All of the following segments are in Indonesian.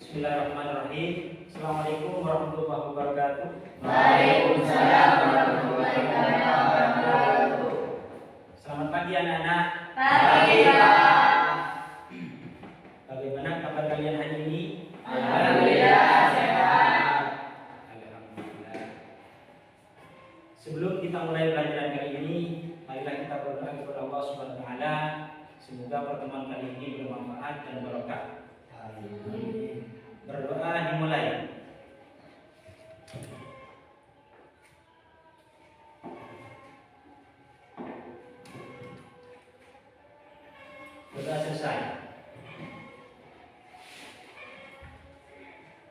Bismillahirrahmanirrahim. Assalamualaikum warahmatullahi wabarakatuh. Waalaikumsalam warahmatullahi wabarakatuh. Selamat pagi anak-anak. Pagi, Pak. Bagaimana kabar kalian hari ini? Alhamdulillah sehat. Alhamdulillah. Sebelum kita mulai pelajaran kali ini, marilah kita berdoa kepada Allah Subhanahu wa taala. Semoga pertemuan kali ini bermanfaat dan barokah. Amin. Berdoa dimulai. Berdoa selesai.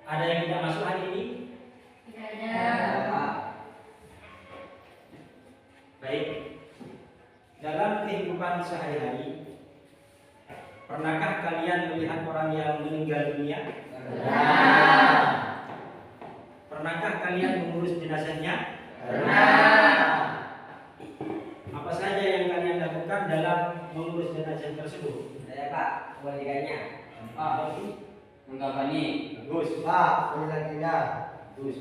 Ada yang tidak masuk hari ini? Tidak ada. Baik. Dalam kehidupan sehari-hari, pernahkah kalian melihat orang yang meninggal dunia? Pernah. Pernahkah kalian mengurus jenazahnya? Pernah. Apa saja yang kalian lakukan dalam mengurus jenazah tersebut? Saya Pak, kewajibannya. Mengkafani, Bagus. Pak, penjelasannya. Bagus.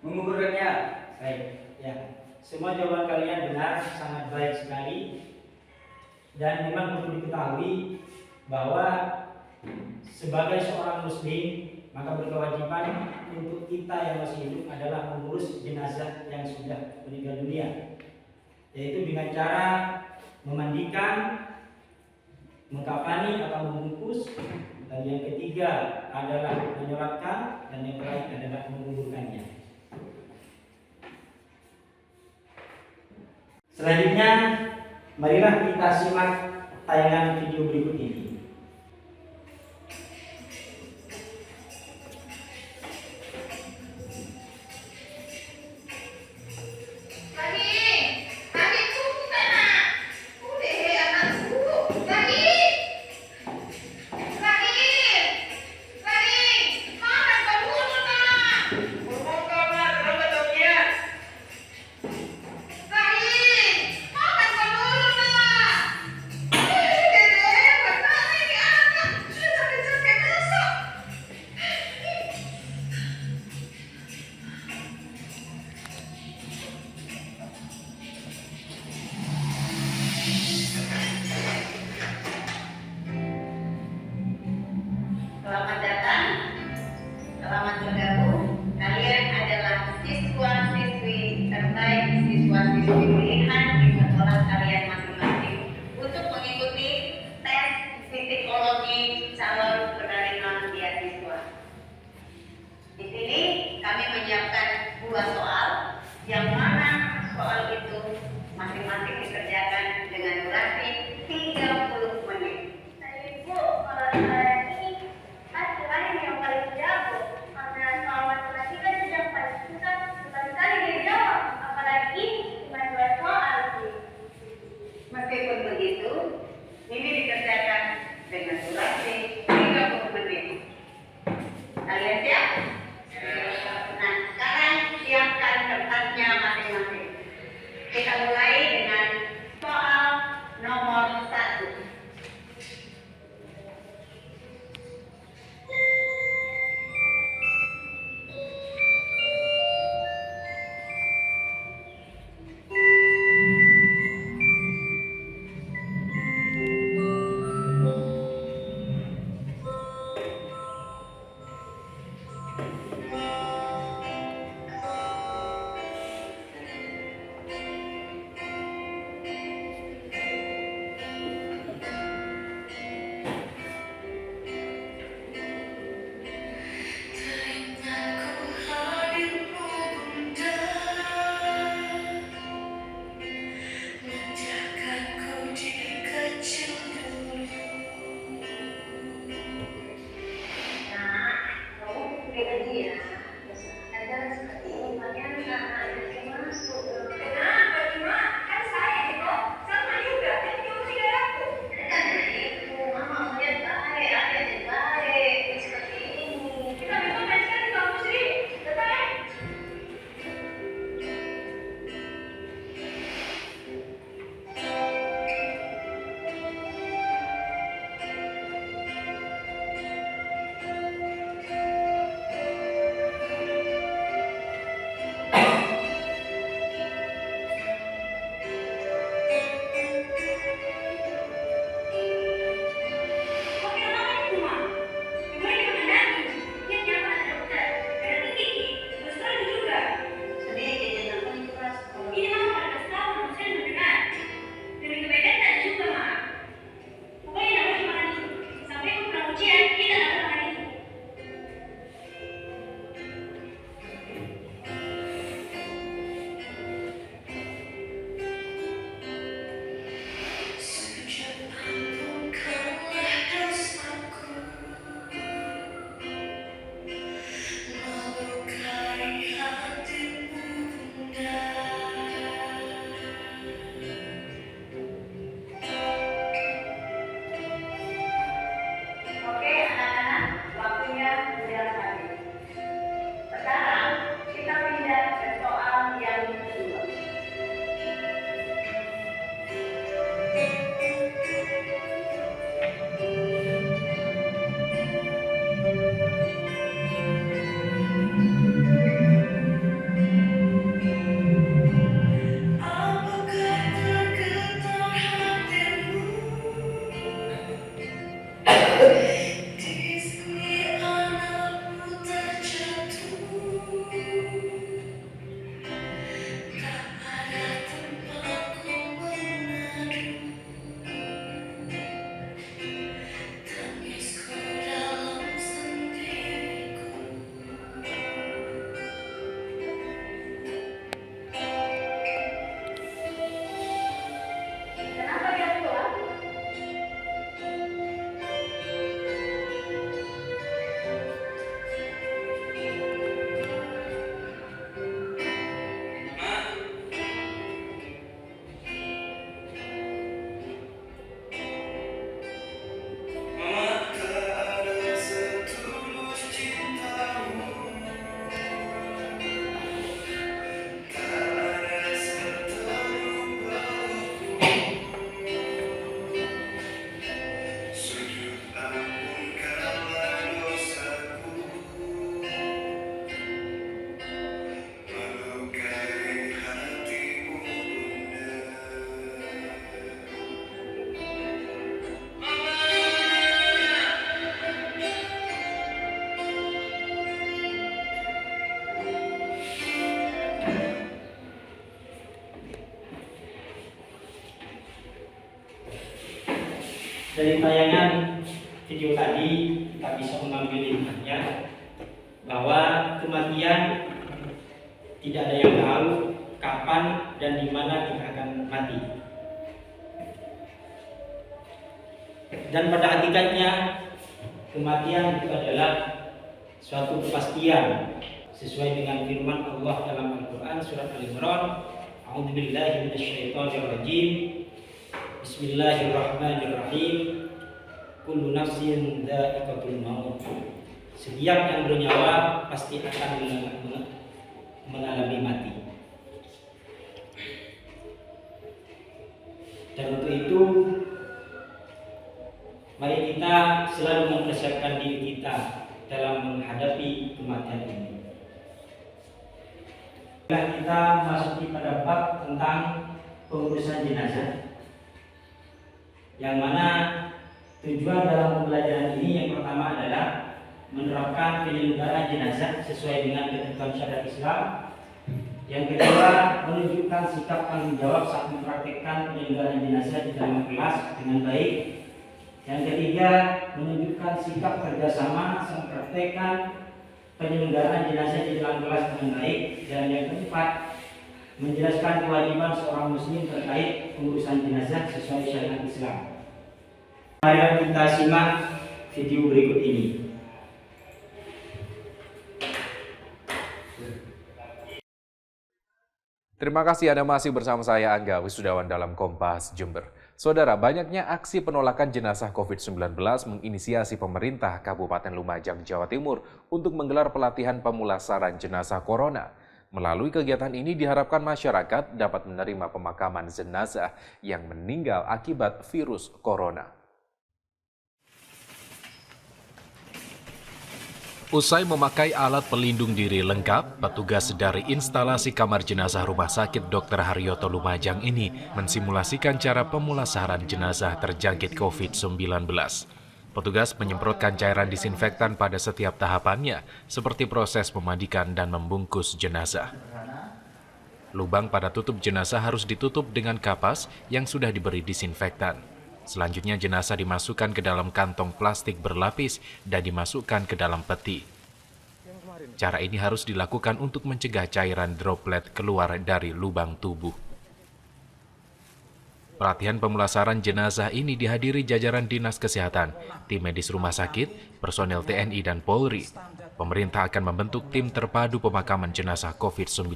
menguburkannya. Baik. Ya. Semua jawaban kalian benar, sangat baik sekali. Dan memang perlu diketahui bahwa sebagai seorang muslim, maka berkewajiban untuk kita yang masih hidup adalah mengurus jenazah yang sudah meninggal dunia, yaitu dengan cara memandikan, mengkafani atau membungkus, dan yang ketiga adalah menyolatkan, dan yang terakhir adalah menguburkannya. Selanjutnya, marilah kita simak tayangan video berikut ini. Selamat datang, selamat bergabung. Kalian adalah siswa-siswi terbaik, siswa-siswi pilihan di sekolah kalian masing-masing untuk mengikuti tes psikologi calon penerima beasiswa. Di sini kami menyiapkan 2 soal, yang mana soal itu masing-masing dikerjakan dengan durasi 30 menit. Ibu, kalau saya ini kan kalian yang paling jago, karena soal matematika yang paling susah, sekali dijawab, apalagi cuma 2 soal sih. Meskipun begitu, ini dikerjakan dengan durasi 30 menit. Kalian siap? Nah, sekarang siapkan kertasnya masing-masing. Kita mulai dengan soal nomor 1. Dari tayangan video tadi kita bisa mengambil hikmahnya bahwa kematian tidak ada yang tahu kapan dan di mana kita akan mati. Dan pada hakikatnya kematian itu adalah suatu kepastian sesuai dengan firman Allah dalam Al-Quran surat Al-Imran. A'udzubillahi minasyaitonirrajim. Bismillahirrahmanirrahim. Kullu nafsin dha'iqatul maut. Setiap yang bernyawa pasti akan mengalami mati. Dan untuk itu mari kita selalu mempersiapkan diri kita dalam menghadapi kematian ini. Kita masuki pada bab tentang pengurusan jenazah, yang mana tujuan dalam pembelajaran ini yang pertama adalah menerapkan penyelenggaraan jenazah sesuai dengan ketentuan syariat Islam. Yang kedua, menunjukkan sikap tanggung jawab saat mempraktikkan penyelenggaraan jenazah di dalam kelas dengan baik. Yang ketiga, menunjukkan sikap kerjasama saat mempraktikkan penyelenggaraan jenazah di dalam kelas dengan baik. Dan yang keempat, menjelaskan kewajiban seorang muslim terkait pengurusan jenazah sesuai syariat Islam. Mari kita simak video berikut ini. Terima kasih Anda masih bersama saya Angga Wisudawan dalam Kompas Jember. Saudara, banyaknya aksi penolakan jenazah COVID-19 menginisiasi pemerintah Kabupaten Lumajang, Jawa Timur untuk menggelar pelatihan pemulasaran jenazah corona. Melalui kegiatan ini diharapkan masyarakat dapat menerima pemakaman jenazah yang meninggal akibat virus corona. Usai memakai alat pelindung diri lengkap, petugas dari instalasi kamar jenazah Rumah Sakit Dr. Haryoto Lumajang ini mensimulasikan cara pemulasaran jenazah terjangkit COVID-19. Petugas menyemprotkan cairan disinfektan pada setiap tahapannya, seperti proses memandikan dan membungkus jenazah. Lubang pada tutup jenazah harus ditutup dengan kapas yang sudah diberi disinfektan. Selanjutnya jenazah dimasukkan ke dalam kantong plastik berlapis dan dimasukkan ke dalam peti. Cara ini harus dilakukan untuk mencegah cairan droplet keluar dari lubang tubuh. Pelatihan pemulasaran jenazah ini dihadiri jajaran Dinas Kesehatan, tim medis rumah sakit, personel TNI dan Polri. Pemerintah akan membentuk tim terpadu pemakaman jenazah COVID-19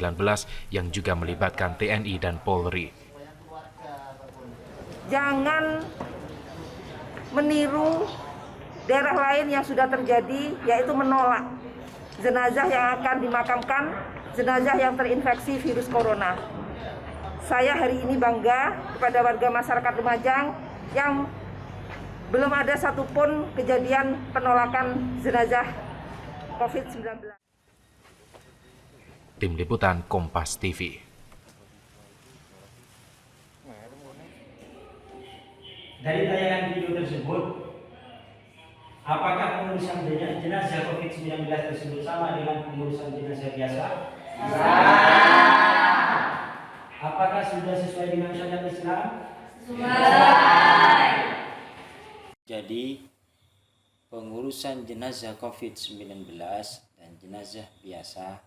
yang juga melibatkan TNI dan Polri. Jangan meniru daerah lain yang sudah terjadi, yaitu menolak jenazah yang akan dimakamkan, jenazah yang terinfeksi virus corona. Saya hari ini bangga kepada warga masyarakat Lumajang yang belum ada satupun kejadian penolakan jenazah COVID-19. Tim Liputan Kompas TV. Dari tayangan video tersebut, apakah pengurusan jenazah COVID-19 tersebut sama dengan pengurusan jenazah biasa? Apakah sudah sesuai dengan syariat Islam? Jadi, pengurusan jenazah COVID-19 dan jenazah biasa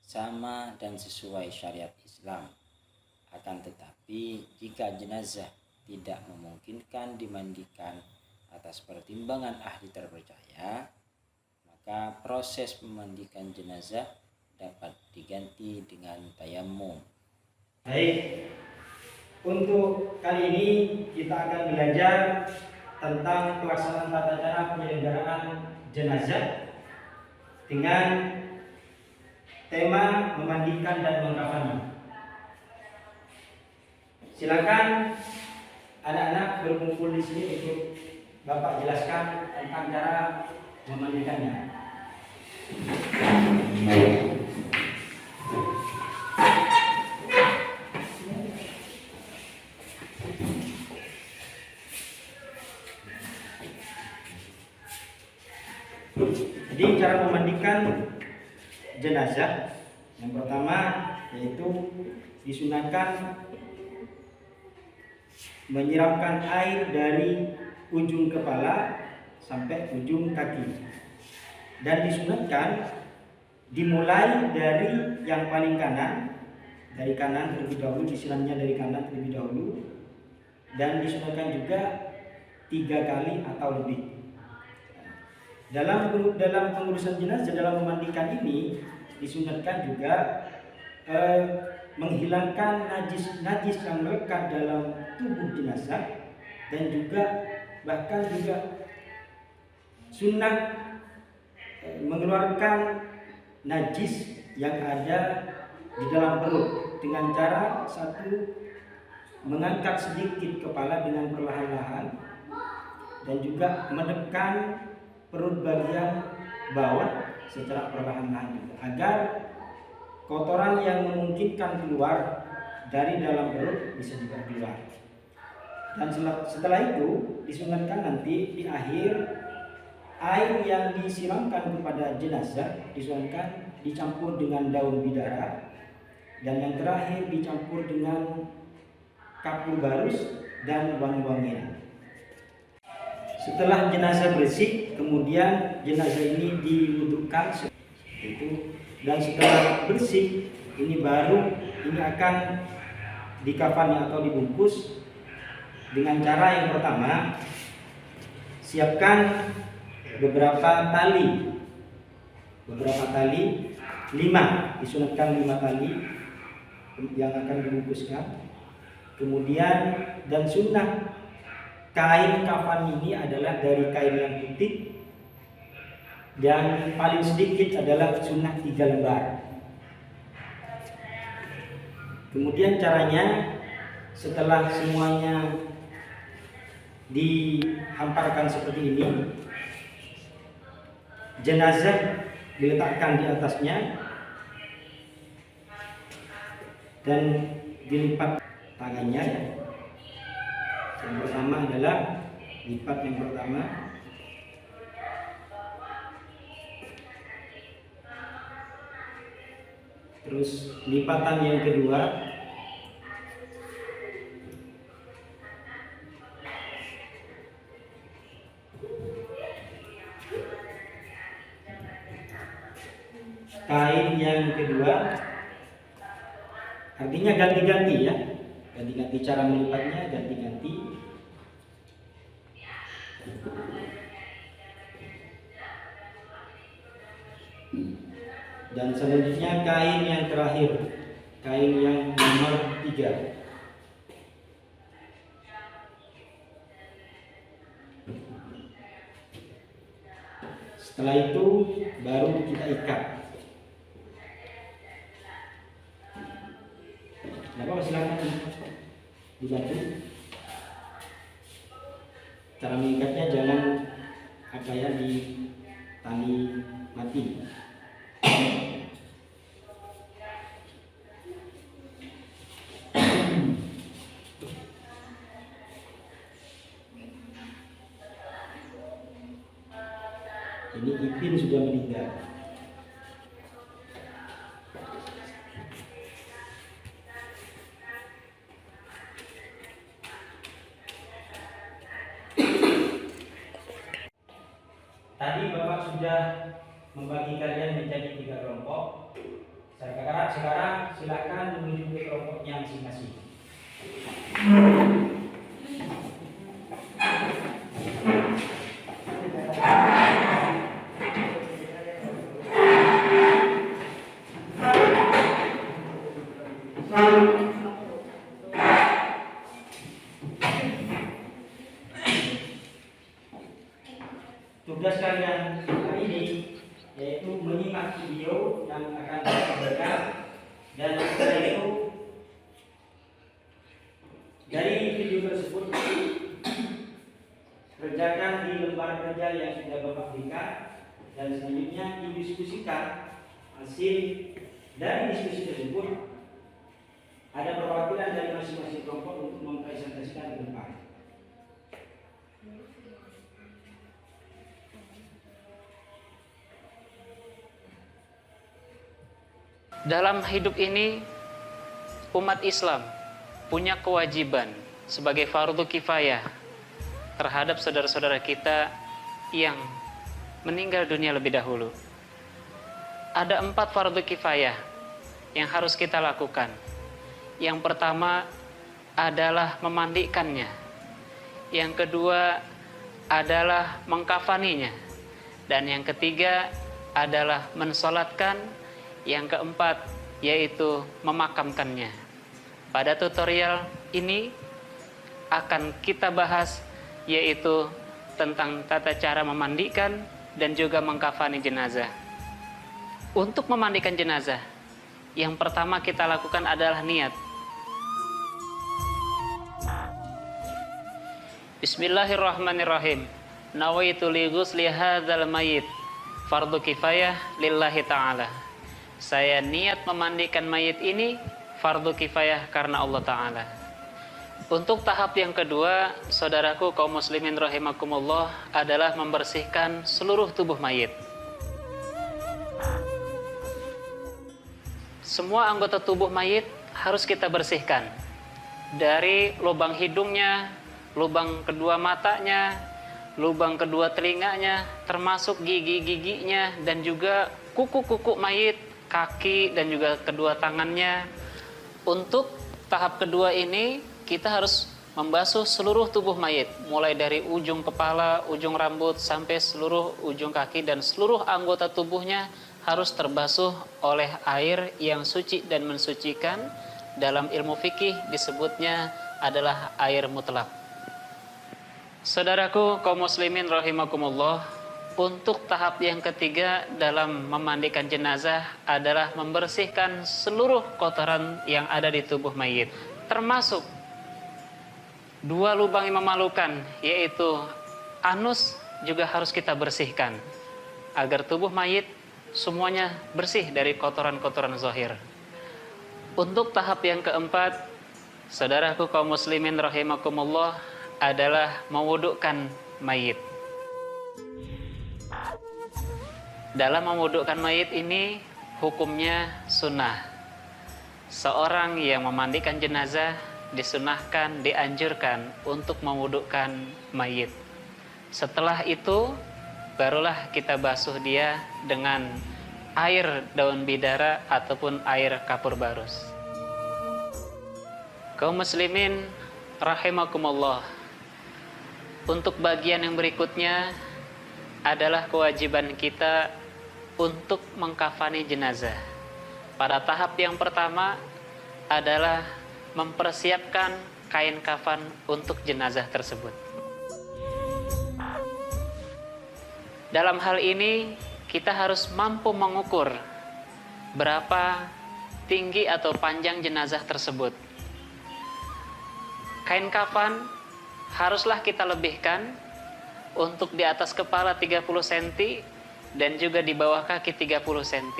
sama dan sesuai syariat Islam. Akan tetapi, jika jenazah tidak memungkinkan dimandikan atas pertimbangan ahli terpercaya, maka proses memandikan jenazah dapat diganti dengan tayamum. Baik, untuk kali ini kita akan belajar tentang pelaksanaan tata cara penyelenggaraan jenazah dengan tema memandikan dan mengkafani. Silakan anak-anak berkumpul di sini untuk Bapak jelaskan tentang cara memandikannya. Jadi cara memandikan jenazah yang pertama yaitu disunahkan menyiramkan air dari ujung kepala sampai ujung kaki. Dan disunatkan dimulai dari yang paling kanan, dari kanan terlebih dahulu, disiramnya dari kanan terlebih dahulu, dan disunatkan juga 3 kali atau lebih. Dalam pengurusan jenazah, dalam memandikan ini disunatkan juga menghilangkan najis yang melekat dalam tubuh jenazah, dan juga bahkan juga sunnah mengeluarkan najis yang ada di dalam perut dengan cara satu, mengangkat sedikit kepala dengan perlahan-lahan, dan juga menekan perut bagian bawah secara perlahan-lahan juga, agar kotoran yang memungkinkan keluar dari dalam perut bisa juga keluar. Dan setelah itu disunatkan nanti di akhir, air yang disiramkan kepada jenazah disunatkan dicampur dengan daun bidara, dan yang terakhir dicampur dengan kapur barus dan wangi-wangian. Setelah jenazah bersih, kemudian jenazah ini diwudhukan itu, dan setelah bersih ini akan dikafani atau dibungkus dengan cara yang pertama, siapkan beberapa tali, 5, disunatkan 5 tali yang akan dibungkuskan. Kemudian, dan sunnah kain kafan ini adalah dari kain yang putih, dan paling sedikit adalah sunnah 3 lembar. Kemudian caranya, setelah semuanya dihamparkan seperti ini, jenazah diletakkan di atasnya dan dilipat tangannya. Yang pertama adalah lipat yang pertama, terus lipatan yang kedua, kain yang kedua, artinya ganti-ganti ya, ganti-ganti cara melipatnya, ganti-ganti. Dan selanjutnya kain yang terakhir, kain yang nomor 3. Setelah itu baru kita ikat. Bapak silakan dibantu. Cara mengikatnya jangan di tali mati. Ini Ipin sudah meninggal. Tadi Bapak sudah membagi kalian menjadi 3 kelompok. Sekarang silakan menuju ke kelompoknya masing-masing. Tugas kalian hari ini yaitu menyimak video yang akan disampaikan, dan setelah itu dari video tersebut kerjakan di lembar kerja yang sudah Bapak berikan, dan selanjutnya didiskusikan hasil dari diskusi tersebut. Ada perwakilan dari masing-masing kelompok untuk mempresentasikan ke depan. Dalam hidup ini, umat Islam punya kewajiban sebagai fardu kifayah terhadap saudara-saudara kita yang meninggal dunia lebih dahulu. Ada 4 fardu kifayah yang harus kita lakukan. Yang pertama adalah memandikannya. Yang kedua adalah mengkafaninya. Dan yang ketiga adalah mensolatkan. Yang keempat yaitu memakamkannya. Pada tutorial ini akan kita bahas yaitu tentang tata cara memandikan dan juga mengkafani jenazah. Untuk memandikan jenazah, yang pertama kita lakukan adalah niat. Bismillahirrahmanirrahim. Nawaitu li ghusli hadzal mayyit fardu kifayah lillahi ta'ala. Saya niat memandikan mayit ini fardu kifayah karena Allah Ta'ala. Untuk tahap yang kedua, saudaraku kaum muslimin rahimakumullah, adalah membersihkan seluruh tubuh mayit. Semua anggota tubuh mayit harus kita bersihkan. Dari lubang hidungnya, lubang kedua matanya, lubang kedua telinganya, termasuk gigi-giginya, dan juga kuku-kuku mayit, kaki, dan juga kedua tangannya. Untuk tahap kedua ini, kita harus membasuh seluruh tubuh mayit, mulai dari ujung kepala, ujung rambut, sampai seluruh ujung kaki, dan seluruh anggota tubuhnya harus terbasuh oleh air yang suci dan mensucikan. Dalam ilmu fikih disebutnya adalah air mutlak. Saudaraku kaum muslimin rahimakumullah, untuk tahap yang ketiga dalam memandikan jenazah adalah membersihkan seluruh kotoran yang ada di tubuh mayit, termasuk 2 lubang yang memalukan, yaitu anus juga harus kita bersihkan agar tubuh mayit semuanya bersih dari kotoran-kotoran zahir. Untuk tahap yang keempat, saudaraku kaum muslimin rahimakumullah, adalah mewudukkan mayit. Dalam mewudukkan mayit ini hukumnya sunnah. Seorang yang memandikan jenazah disunahkan, dianjurkan untuk mewudukkan mayit. Setelah itu barulah kita basuh dia dengan air daun bidara ataupun air kapur barus. Kaum muslimin rahimakumullah, untuk bagian yang berikutnya adalah kewajiban kita untuk mengkafani jenazah. Pada tahap yang pertama adalah mempersiapkan kain kafan untuk jenazah tersebut. Dalam hal ini kita harus mampu mengukur berapa tinggi atau panjang jenazah tersebut. Kain kafan haruslah kita lebihkan untuk di atas kepala 30 cm dan juga di bawah kaki 30 cm.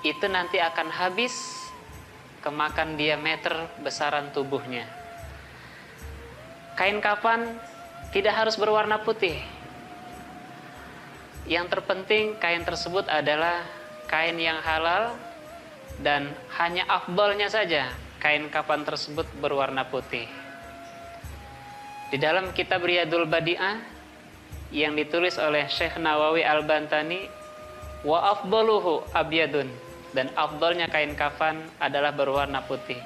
Itu nanti akan habis kemakan diameter besaran tubuhnya. Kain kafan tidak harus berwarna putih. Yang terpenting kain tersebut adalah kain yang halal, dan hanya afdalnya saja kain kafan tersebut berwarna putih. Di dalam kitab Riyadul Badi'ah yang ditulis oleh Syekh Nawawi Al-Bantani, wa afdaluhu abyadun, dan afdalnya kain kafan adalah berwarna putih.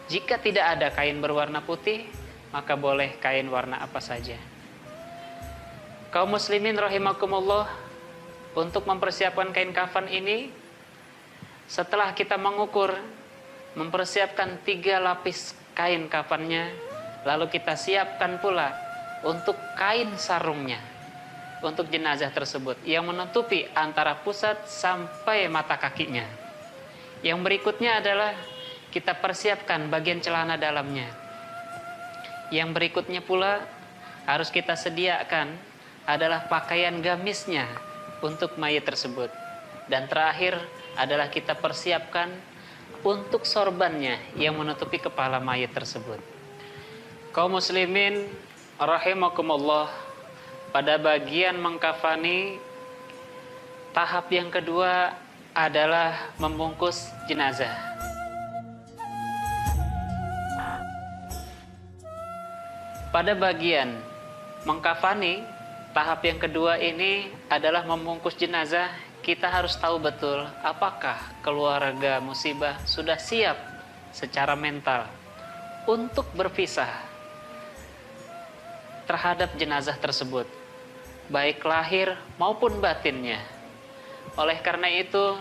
Jika tidak ada kain berwarna putih, maka boleh kain warna apa saja. Kaum muslimin rahimakumullah, untuk mempersiapkan kain kafan ini, setelah kita mengukur, mempersiapkan 3 lapis kain kafannya, lalu kita siapkan pula untuk kain sarungnya untuk jenazah tersebut yang menutupi antara pusat sampai mata kakinya. Yang berikutnya adalah kita persiapkan bagian celana dalamnya. Yang berikutnya pula harus kita sediakan adalah pakaian gamisnya untuk mayit tersebut. Dan terakhir adalah kita persiapkan untuk sorbannya yang menutupi kepala mayit tersebut. Kaum muslimin rahimakumullah, pada bagian mengkafani, tahap yang kedua adalah membungkus jenazah. Pada bagian mengkafani, tahap yang kedua ini adalah membungkus jenazah. Kita harus tahu betul apakah keluarga musibah sudah siap secara mental untuk berpisah terhadap jenazah tersebut, baik lahir maupun batinnya. Oleh karena itu,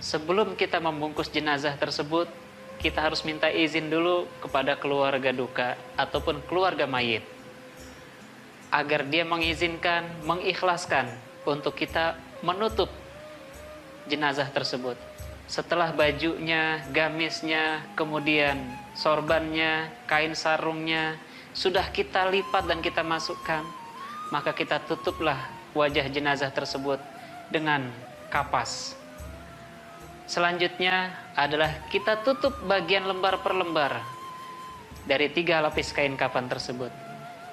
sebelum kita membungkus jenazah tersebut, kita harus minta izin dulu kepada keluarga duka ataupun keluarga mayit, agar dia mengizinkan, mengikhlaskan untuk kita menutup jenazah tersebut. Setelah bajunya, gamisnya, kemudian sorbannya, kain sarungnya sudah kita lipat dan kita masukkan, maka kita tutuplah wajah jenazah tersebut dengan kapas. Selanjutnya adalah kita tutup bagian lembar per lembar dari 3 lapis kain kafan tersebut.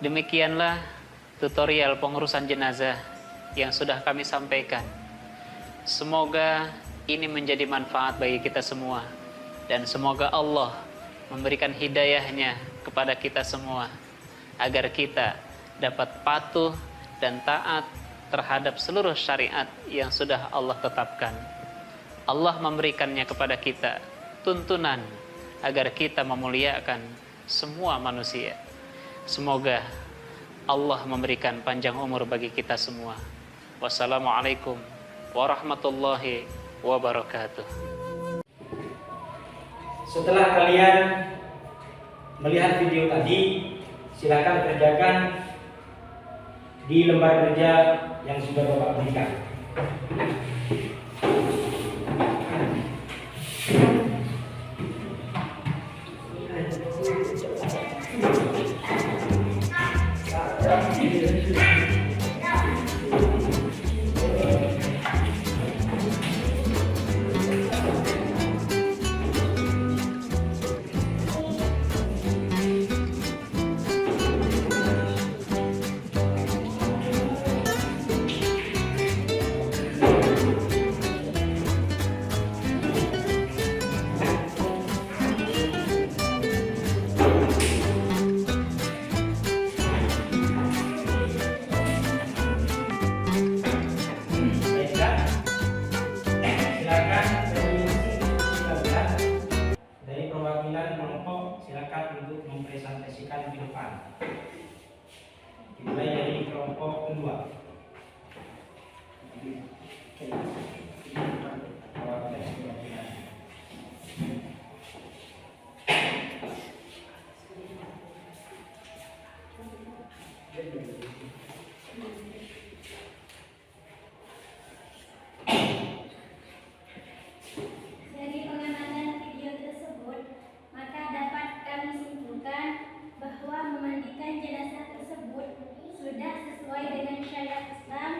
Demikianlah tutorial pengurusan jenazah yang sudah kami sampaikan. Semoga ini menjadi manfaat bagi kita semua, dan semoga Allah memberikan hidayahnya kepada kita semua agar kita dapat patuh dan taat terhadap seluruh syariat yang sudah Allah tetapkan. Allah memberikannya kepada kita tuntunan agar kita memuliakan semua manusia. Semoga Allah memberikan panjang umur bagi kita semua. Wassalamualaikum warahmatullahi wabarakatuh. Setelah kalian melihat video tadi, silakan kerjakan di lembar kerja yang sudah Bapak berikan. Dari perwakilan kelompok, silakan untuk mempresentasikan di depan. Dimulai dari kelompok kedua. Dari pengamatan video tersebut, maka dapat kami simpulkan bahwa memandikan jenazah tersebut sudah sesuai dengan syariat Islam,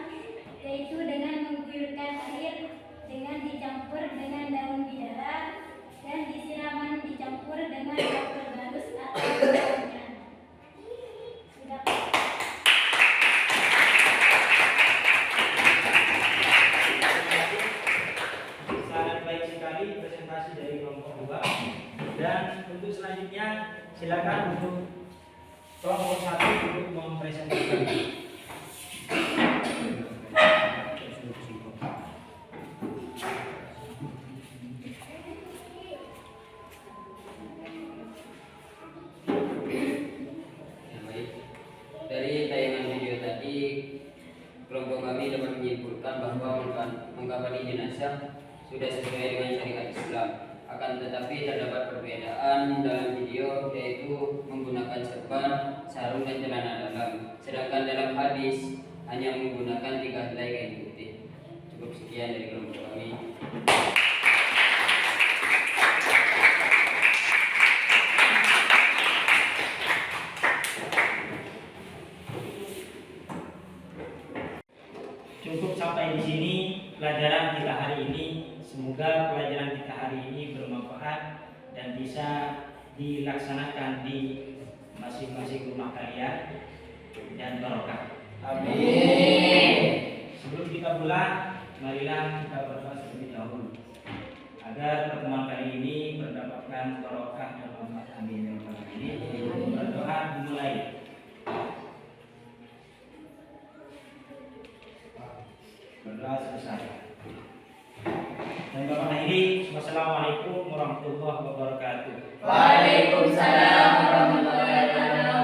yaitu dengan mengguyurkan air, dengan dicampur dengan daun bidara, dan disiraman dicampur dengan kapur barus atau lainnya. Sudah. Sangat baik sekali presentasi dari kelompok 2. Dan untuk selanjutnya silakan untuk kelompok 1 untuk mempresentasikan. Dari tayangan video tadi, kelompok kami dapat menyimpulkan bahwa mengkafani jenazah sudah sesuai dengan syariat Islam. Akan tetapi terdapat perbedaan dalam video, yaitu menggunakan serban, sarung, dan celana dalam. Sedangkan dalam hadis hanya menggunakan 3 helai kain putih. Cukup sekian dari kelompok kami. Cukup sampai di sini pelajaran kita hari ini. Semoga pelajaran kita hari ini bermanfaat dan bisa dilaksanakan di masing-masing rumah kalian dan barokah. Amin. Sebelum kita pulang, marilah kita berdoa terlebih dahulu agar pertemuan kali ini mendapatkan barokah dan manfaat. Amin. Berdoa dimulai. doa selesai. Dan Bapak akhiri, wassalamualaikum warahmatullahi wabarakatuh. Waalaikumsalam warahmatullahi wabarakatuh.